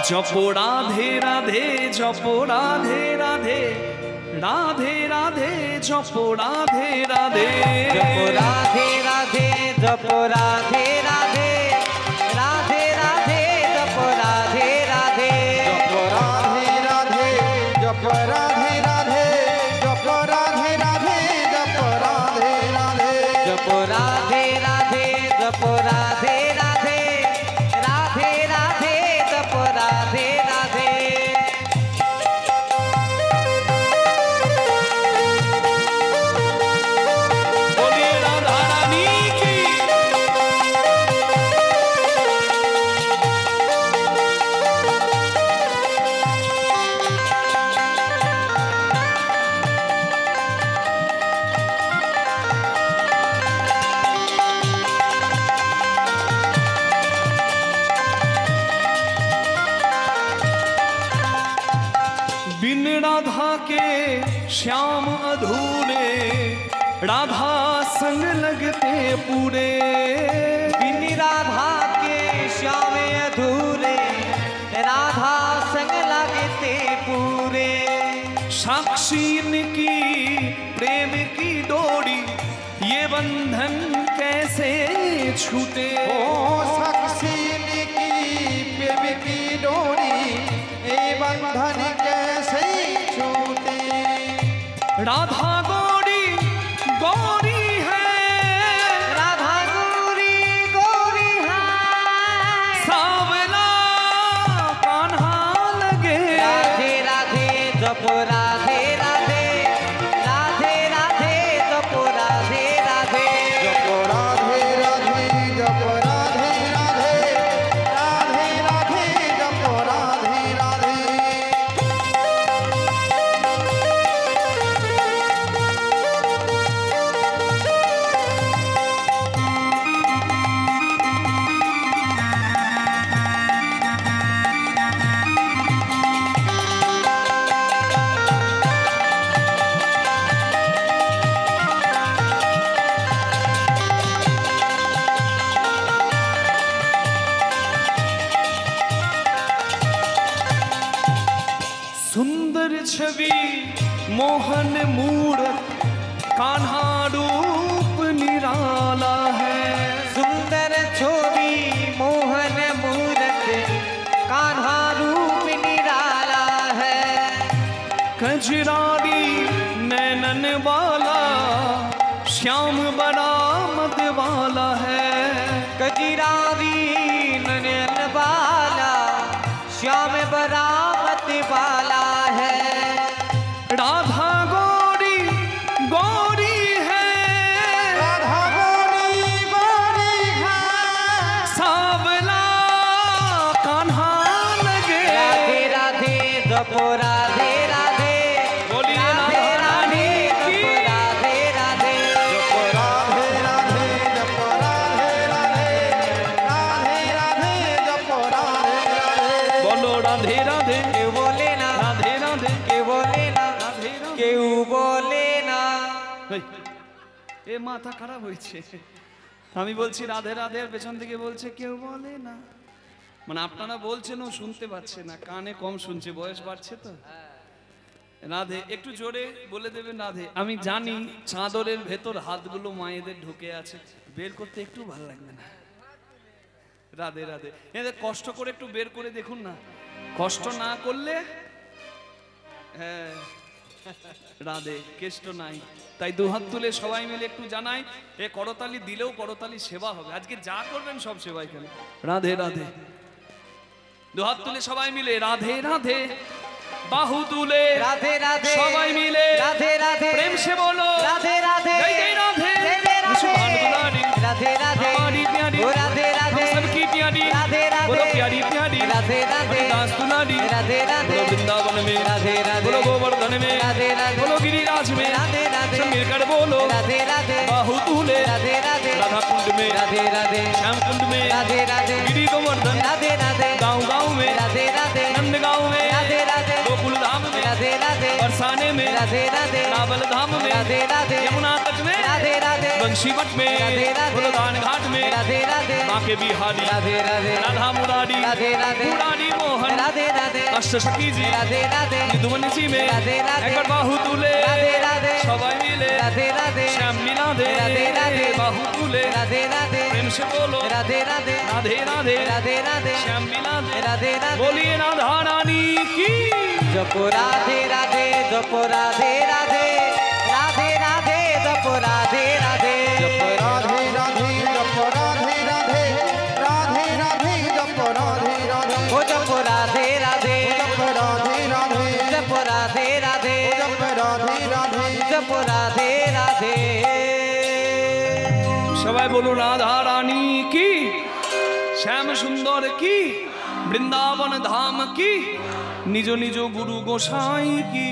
जपो राधे राधे जपो राधे राधे राधे राधे जपो राधे राधे जपो राधे राधे जपो राधे राधे राधे राधे जपो राधे राधे जपो राधे राधे जपो राधे राधे जपो राधे राधे जपो राधे राधे जपो राधे राधे जपो राधे राधे राधे राधे जपो राधे राधे बोलिए राधा रानी की। बिन राधा के श्याम अधूरे राधा संग लगते पूरे बिन राधा के श्याम अधूरे राधा संग लगते पूरे साक्षी इनकी प्रेम की डोरी ये बंधन कैसे छूटे ओ साक्षी की प्रेम की डोरी ए बंधन कैसे छूटे राधा गौरी गौरी है राधा गौरी गौरी है सावला कान्हा लगे राधे राधे जपो राधे राधे राधे राधे जपो राधे राधे जपो राधे राधे जपो राधे राधे राधे राधे जपो राधे राधे सुंदर छवि मोहन मूरत कान्हा रूप निराला है सुंदर छवि मोहन मूरत कान्हा रूप निराला है कजरारी नैनन वाला श्याम बड़ा मद वाला है कजरारी नयन वाला श्याम बरामत वाला है राधा गौरी गौरी है राधा गौरी गौरी है सावला कान्हा लगे राधे राधे जपो राधे राधे बोलिए राधे राधे की। जपो राधे राधे जपो राधे राधे जपो राधे राधे राधे राधे जपो राधे राधे बोलो राधे राधे केउ बोले ना राधे राधे केउ बोले ना राधे राधे केउ बोले ना এ মাথা খারাপ হয়েছে আমি বলছি রাধে রাধে আর পেছন থেকে বলছে কেউ বলে না মানে আপনারা বলছেন ও শুনতে পাচ্ছে না কানে কম শুনছে বয়স বাড়ছে তো রাধে একটু জোরে বলে দেবেন রাধে আমি জানি চাদরের ভেতর হাতগুলো মায়েদের ঢুকে আছে বের করতে একটু ভালো লাগবে না রাধে রাধে এদের কষ্ট করে একটু বের করে দেখুন না কষ্ট না করলে হ্যাঁ রাধে কেষ্ট নাই তাই দুহাত তুলে সবাই মিলে একটু জানাই এ করতালি দিলেও করতালি সেবা হবে আজকে যা করবেন সব সেবা এখানে রাধে রাধে দুহাত তুলে সবাই মিলে রাধে রাধে বাহু তুলে राधे राधे সবাই মিলে राधे राधे প্রেম সে বলো राधे राधे जय जय राधे जय जय विश्व राधे भानु दुलारी राधे राधे हमारी प्यारी ओ राधे राधे हम सबकी प्यारी राधे राधे बोलो प्यारी प्यारी राधे राधे दास दुलारी राधे राधे बोलो वृंदावन में राधे राधे बोलो गोवर्धन में राधे राधे बोलो गिरिराज में राधे राधे सब मिलकर बोलो राधे राधे बाहु तूले राधे राधे राधा कुंड में राधे राधे श्याम कुंड में राधे राधे गिरी गोवर्धन राधे राधे गाँव गाँव में राधे राधे नंद गाँव में राधे राधे गोकुल धाम में राधे राधे बरसाने में राधे राधे काबल धाम में राधे राधे यमुना तट में राधे राधे बंशी मठ में राधे राधे गोदान घाट में राधे राधे बांके बिहारी राधे राधे राधा मुरारी राधे राधे मुरारी मोहन রাধে রাধে अष्ट सखी जी রাধে রাধে निधुमन जी में राधे राधे एक बार बाहु तुले राधे राधे सबाई मिले राधे राधे श्याम मिला दे राधे राधे बाहु तुले राधे राधे प्रेम से बोलो राधे राधे राधे राधे राधे राधे श्याम मिला दे राधे राधे बोलिए राधा रानी की जपो राधे राधे जपो राधे राधे राधे राधे जपो राधे राधे जप राधे राधे जप राधे राधे राधे राधे जप राधे राधे ओ जपो राधे राधे जप राधे राधे जपो राधे राधे जप राधे राधे जपो राधे राधे সবাই বলুন রাধা রানী কি শ্যাম সুন্দর কি বৃন্দাবন ধাম কি নিজ নিজ গুরু গোসাই কি